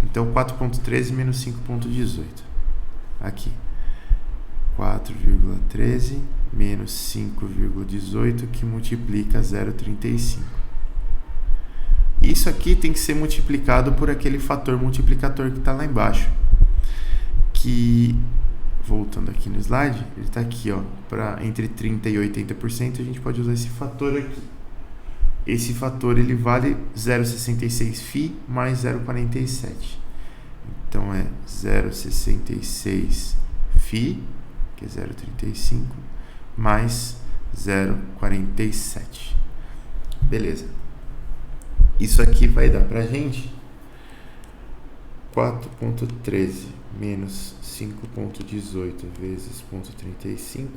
Então 4,13 menos 5,18 aqui, 4,13 menos 5,18 que multiplica 0,35. Isso aqui tem que ser multiplicado por aquele fator multiplicador que está lá embaixo, que, voltando aqui no slide, ele está aqui, ó, para entre 30% e 80%, a gente pode usar esse fator aqui. Esse fator ele vale 0,66 φ mais 0,47. Então é 0,66 φ, que é 0,35, mais 0,47. Beleza. Isso aqui vai dar pra gente 4,13 menos 5,18 vezes 0,35,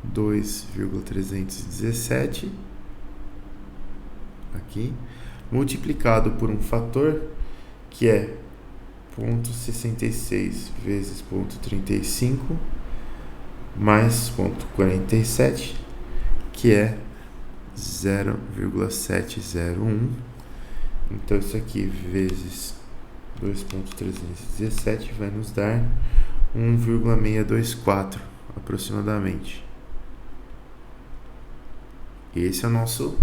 2,317 aqui, multiplicado por um fator que é 0,66 vezes 0,35 mais 0,47, que é 0,701. Então isso aqui vezes 2.317 vai nos dar 1,624 aproximadamente. Esse é o nosso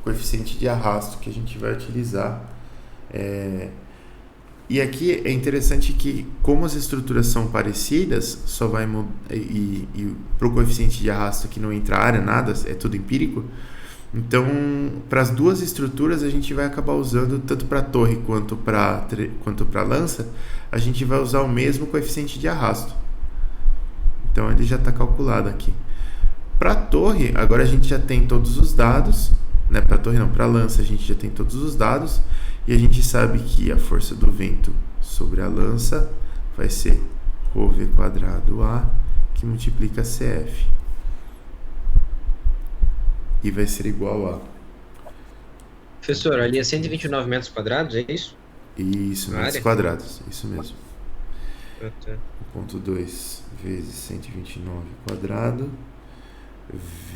coeficiente de arrasto que a gente vai utilizar. E aqui é interessante que, como as estruturas são parecidas, só vai e para o coeficiente de arrasto aqui não entra área, nada, é tudo empírico. Então, para as duas estruturas, a gente vai acabar usando, tanto para a torre quanto para a lança, a gente vai usar o mesmo coeficiente de arrasto. Então, ele já está calculado aqui. Para a torre, agora a gente já tem todos os dados, né? Para a torre não, para a lança a gente já tem todos os dados, e a gente sabe que a força do vento sobre a lança vai ser ρv quadrado A, que multiplica CF. E vai ser igual a... Professor, ali é 129 metros quadrados, é isso? Isso, metros quadrados, isso mesmo. Tá. 1.2 vezes 129 quadrado,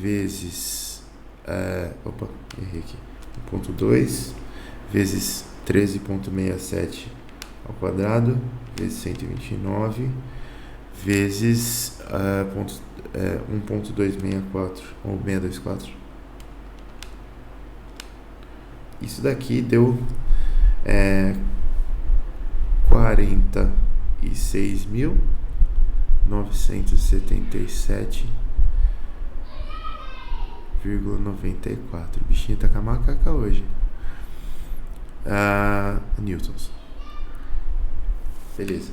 vezes... errei aqui. 1.2 vezes 13.67 ao quadrado, vezes 129, vezes 1.264, ou 624. Isso daqui deu 46.977,94. O bichinho tá com a macaca hoje. Newtons. Beleza.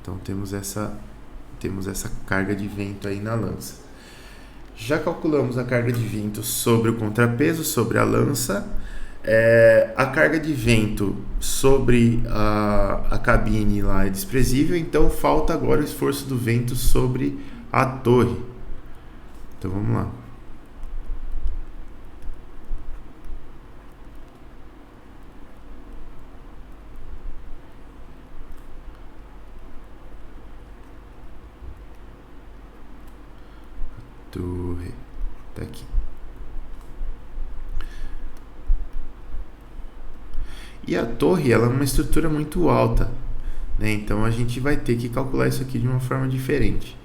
Então temos essa carga de vento aí na lança. Já calculamos a carga de vento sobre o contrapeso, sobre a lança. A carga de vento sobre a cabine lá é desprezível, então falta agora o esforço do vento sobre a torre. Então vamos lá. Torre, tá aqui. E a torre, ela é uma estrutura muito alta, né? Então a gente vai ter que calcular isso aqui de uma forma diferente.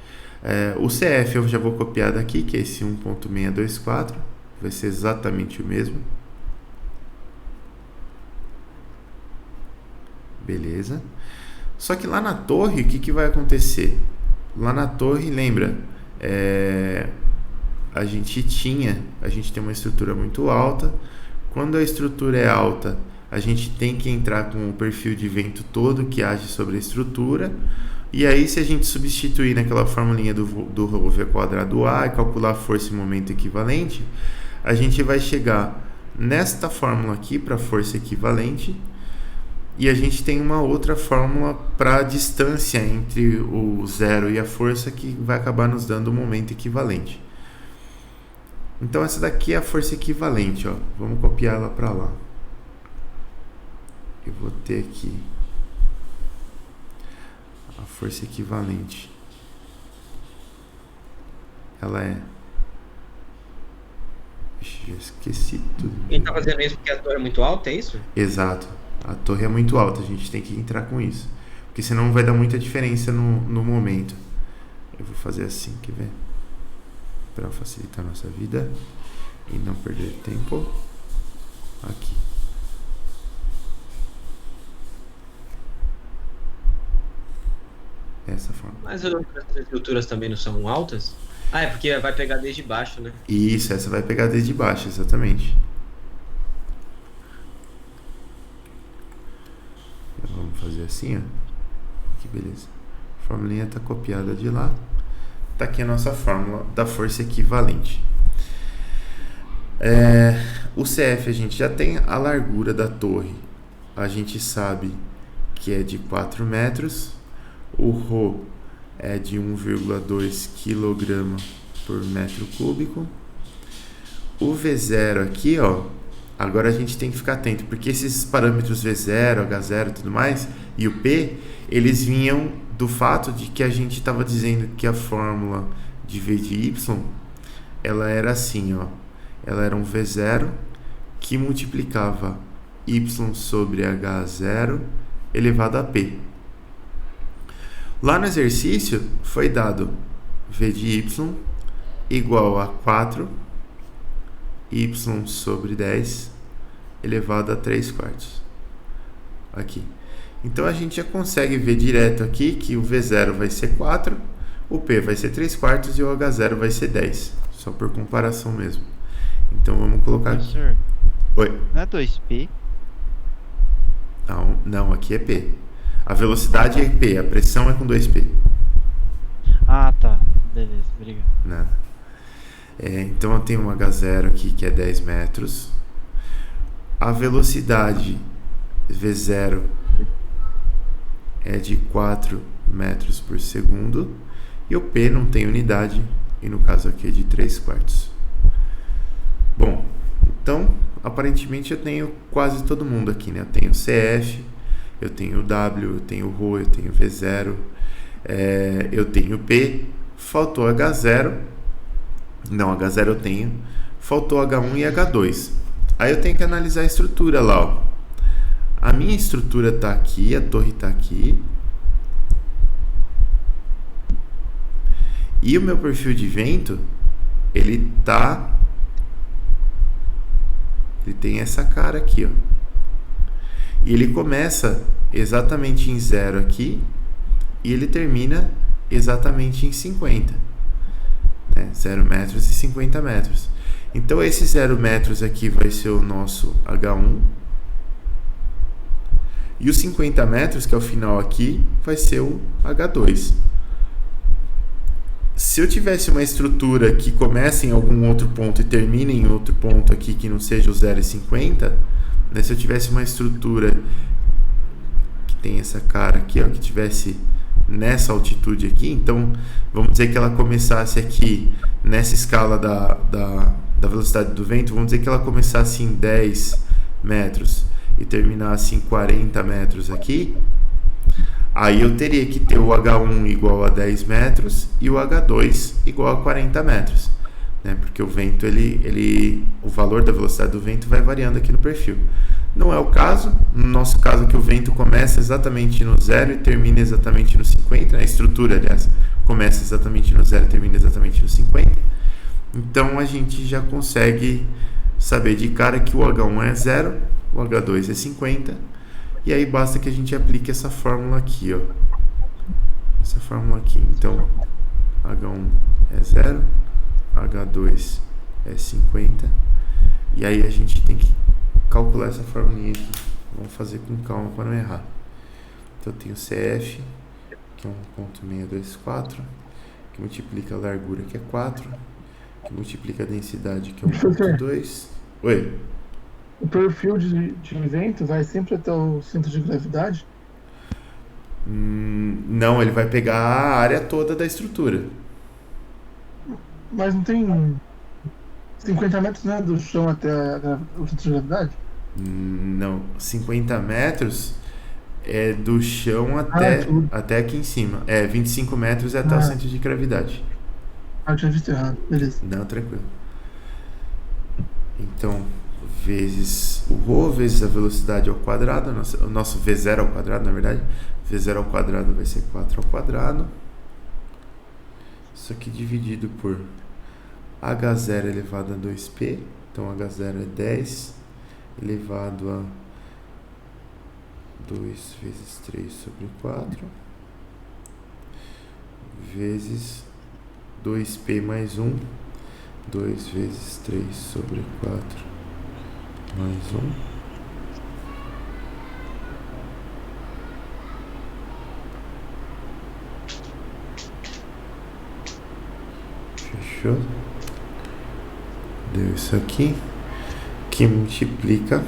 O CF eu já vou copiar daqui, que é esse 1.624, vai ser exatamente o mesmo. Beleza. Só que lá na torre, o que vai acontecer? Lá na torre, lembra? A gente tem uma estrutura muito alta. Quando a estrutura é alta, a gente tem que entrar com o perfil de vento todo que age sobre a estrutura. E aí, se a gente substituir naquela formulinha do ρv quadrado A e calcular a força e momento equivalente, a gente vai chegar nesta fórmula aqui para força equivalente. E a gente tem uma outra fórmula para a distância entre o zero e a força, que vai acabar nos dando o momento equivalente. Então essa daqui é a força equivalente, ó. Vamos copiar ela para lá. Eu vou ter aqui a força equivalente. Ela é... Ixi, já esqueci tudo. Ele tá fazendo isso porque a torre é muito alta, é isso? Exato. A torre é muito alta, a gente tem que entrar com isso. Porque senão não vai dar muita diferença no momento. Eu vou fazer assim, quer ver? Para facilitar a nossa vida e não perder tempo. Aqui. Essa forma. Mas as outras estruturas também não são altas? É porque vai pegar desde baixo, né? Isso, essa vai pegar desde baixo, exatamente. Vamos fazer assim, ó. Que beleza. A formulinha está copiada de lá. Está aqui a nossa fórmula da força equivalente. O CF a gente já tem. A largura da torre a gente sabe que é de 4 metros. O ρ é de 1,2 kg por metro cúbico. O V0 aqui, ó. Agora a gente tem que ficar atento, porque esses parâmetros V0, H0 e tudo mais, e o P, eles vinham do fato de que a gente estava dizendo que a fórmula de V de Y, ela era assim, ó. Ela era um V0 que multiplicava y sobre h0 elevado a p. Lá no exercício foi dado v de y igual a 4 y sobre 10 elevado a 3/4. Aqui. Então a gente já consegue ver direto aqui que o V0 vai ser 4, o P vai ser 3/4 e o H0 vai ser 10. Só por comparação mesmo. Então vamos colocar aqui. Professor, Oi. não é 2P? Não, aqui é P. A velocidade é P, a pressão é com 2P. Ah, tá. Beleza, obrigado. Nada. Então eu tenho um H0 aqui que é 10 metros. A velocidade V0 é de 4 metros por segundo. E o P não tem unidade, e no caso aqui é de 3/4. Bom, então aparentemente eu tenho quase todo mundo aqui, né? Eu tenho CF, eu tenho W, eu tenho ρ, eu tenho V0, eu tenho P, faltou H0. Não, H0 eu tenho, faltou H1 e H2. Aí eu tenho que analisar a estrutura lá, ó. A minha estrutura está aqui, a torre está aqui. E o meu perfil de vento, ele tem essa cara aqui, ó. E ele começa exatamente em 0 aqui e ele termina exatamente em 50. 0 metros e 50 metros. Então esse 0 metros aqui vai ser o nosso H1. E os 50 metros, que é o final aqui, vai ser o H2. Se eu tivesse uma estrutura que começa em algum outro ponto e termina em outro ponto aqui que não seja o 0,50, né? Se eu tivesse uma estrutura que tem essa cara aqui, ó, que tivesse nessa altitude aqui, então vamos dizer que ela começasse aqui nessa escala da velocidade do vento, vamos dizer que ela começasse em 10 metros e terminasse em 40 metros aqui, aí eu teria que ter o H1 igual a 10 metros e o H2 igual a 40 metros, né? Porque o vento, o valor da velocidade do vento vai variando aqui no perfil. Não é o caso, no nosso caso que o vento começa exatamente no 0 e termina exatamente no 50, né? A estrutura, aliás, começa exatamente no 0 e termina exatamente no 50. Então a gente já consegue saber de cara que o H1 é 0, o H2 é 50, e aí basta que a gente aplique essa fórmula aqui, ó. Essa fórmula aqui. Então, H1 é 0, H2 é 50, e aí a gente tem que calcular essa formulinha aqui. Vamos fazer com calma para não errar. Então eu tenho CF, que é 1.624, que multiplica a largura, que é 4, que multiplica a densidade, que é 1.2. Oi? O perfil de vento vai sempre até o centro de gravidade? Não, ele vai pegar a área toda da estrutura. Mas não tem 50 metros, né, do chão até o centro de gravidade? Não, 50 metros é do chão até aqui em cima. 25 metros é até o centro de gravidade. Eu tinha visto errado, beleza. Não, tranquilo. Então, vezes o ρ, vezes a velocidade ao quadrado, o nosso V0 ao quadrado, na verdade. V0 ao quadrado vai ser 4 ao quadrado. Isso aqui dividido por H0 elevado a 2P. Então, H0 é 10 elevado a 2 vezes 3 sobre 4 vezes 2P mais 1, 2 vezes 3 sobre 4 mais 1. Fechou? Deu isso aqui, que multiplica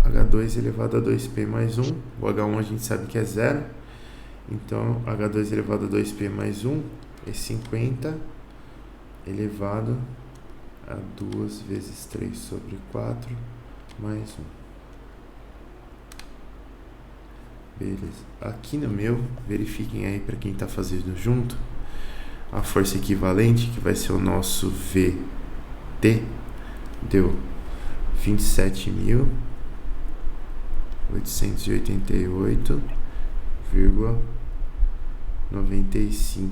H2 elevado a 2P mais 1. O H1 a gente sabe que é 0. Então, H2 elevado a 2P mais 1 é 50 elevado a 2 vezes 3 sobre 4 mais 1. Beleza. Aqui no meu, verifiquem aí para quem está fazendo junto, a força equivalente, que vai ser o nosso VT, deu 27.888,95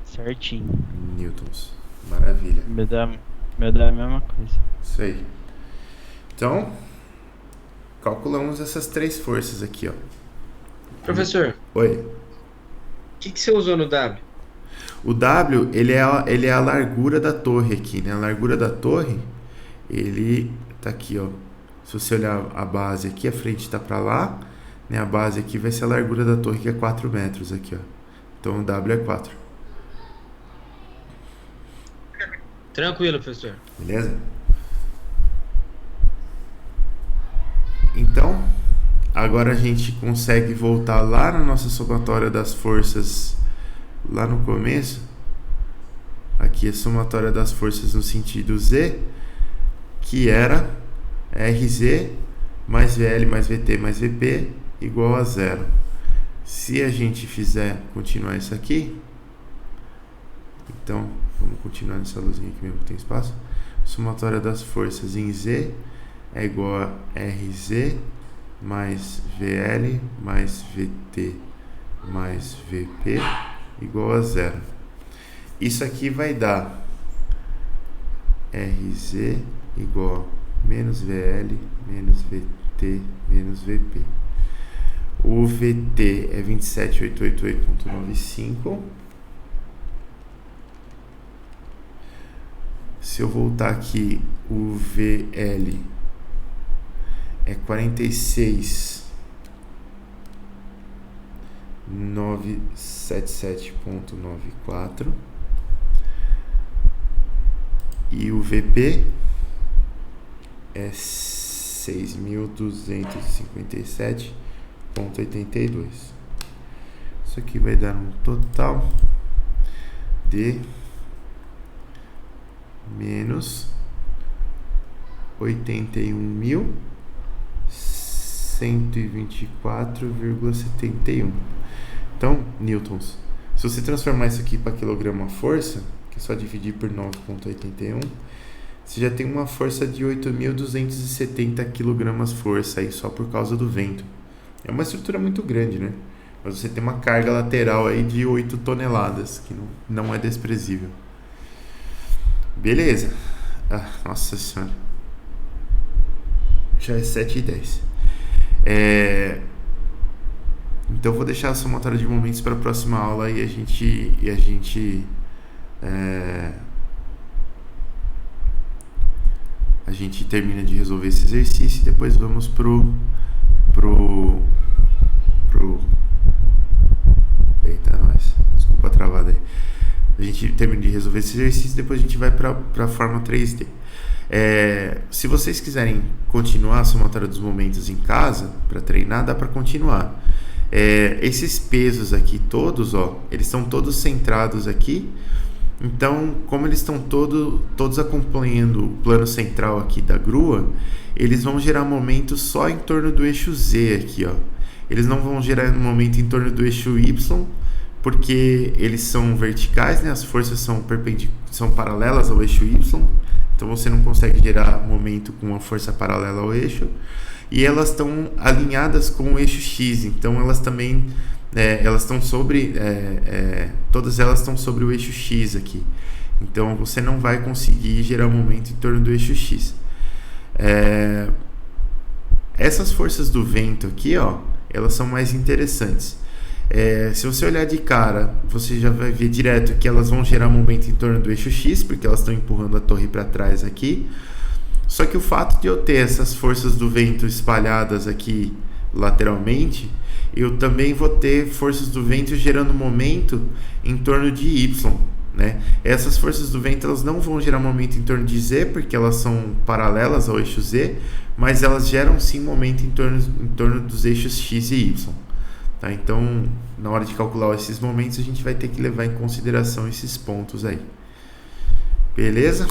Certinho. newtons. Maravilha. Me dá a mesma coisa. Isso aí. Então, calculamos essas 3 forças aqui, ó. Professor, Oi. o que você usou no W? O W, ele é a largura da torre aqui, né? A largura da torre, ele tá aqui, ó. Se você olhar a base aqui, a frente tá para lá, né? A base aqui vai ser a largura da torre, que é 4 metros aqui, ó. Então o W é 4. Tranquilo, professor. Beleza? Então, agora a gente consegue voltar lá na nossa somatória das forças, lá no começo. Aqui a somatória das forças no sentido Z, que era RZ mais VL mais VT mais VP igual a 0. Se a gente fizer continuar isso aqui, então vamos continuar nessa luzinha aqui mesmo que tem espaço. Somatória das forças em Z é igual a RZ mais VL mais VT mais VP igual a 0. Isso aqui vai dar RZ igual a menos VL menos VT menos VP. O VT é 27.888,95. Se eu voltar aqui, o VL é 46.977,94 e o VP é 6.257,82. Isso aqui vai dar um total de menos 81.124,71. Então, newtons. Se você transformar isso aqui para quilograma-força, que é só dividir por 9,81, você já tem uma força de 8.270 kg-força aí só por causa do vento. É uma estrutura muito grande, né? Mas você tem uma carga lateral aí de 8 toneladas, que não é desprezível. Beleza. Nossa senhora. Já é 7h10. Então eu vou deixar a somatória de momentos para a próxima aula e a gente termina de resolver esse exercício e depois vamos pro eita, nós. Desculpa a travada aí. A gente termina de resolver esse exercício e depois a gente vai para a forma 3D. Se vocês quiserem continuar a somatória dos momentos em casa para treinar, dá para continuar. Esses pesos aqui todos, ó, eles estão todos centrados aqui. Então, como eles estão todos acompanhando o plano central aqui da grua, eles vão gerar momento só em torno do eixo Z aqui, ó. Eles não vão gerar momento em torno do eixo Y, porque eles são verticais, né? As forças são paralelas ao eixo Y. Então você não consegue gerar momento com uma força paralela ao eixo. E elas estão alinhadas com o eixo X. Então elas também elas estão sobre todas elas estão sobre o eixo X aqui. Então você não vai conseguir gerar momento em torno do eixo X. Essas forças do vento aqui, ó, elas são mais interessantes. Se você olhar de cara, você já vai ver direto que elas vão gerar momento em torno do eixo X, porque elas estão empurrando a torre para trás aqui. Só que o fato de eu ter essas forças do vento espalhadas aqui lateralmente, eu também vou ter forças do vento gerando momento em torno de Y, né? Essas forças do vento elas não vão gerar momento em torno de Z, porque elas são paralelas ao eixo Z, mas elas geram sim momento em torno dos eixos X e Y. Tá? Então, na hora de calcular esses momentos, a gente vai ter que levar em consideração esses pontos aí. Beleza?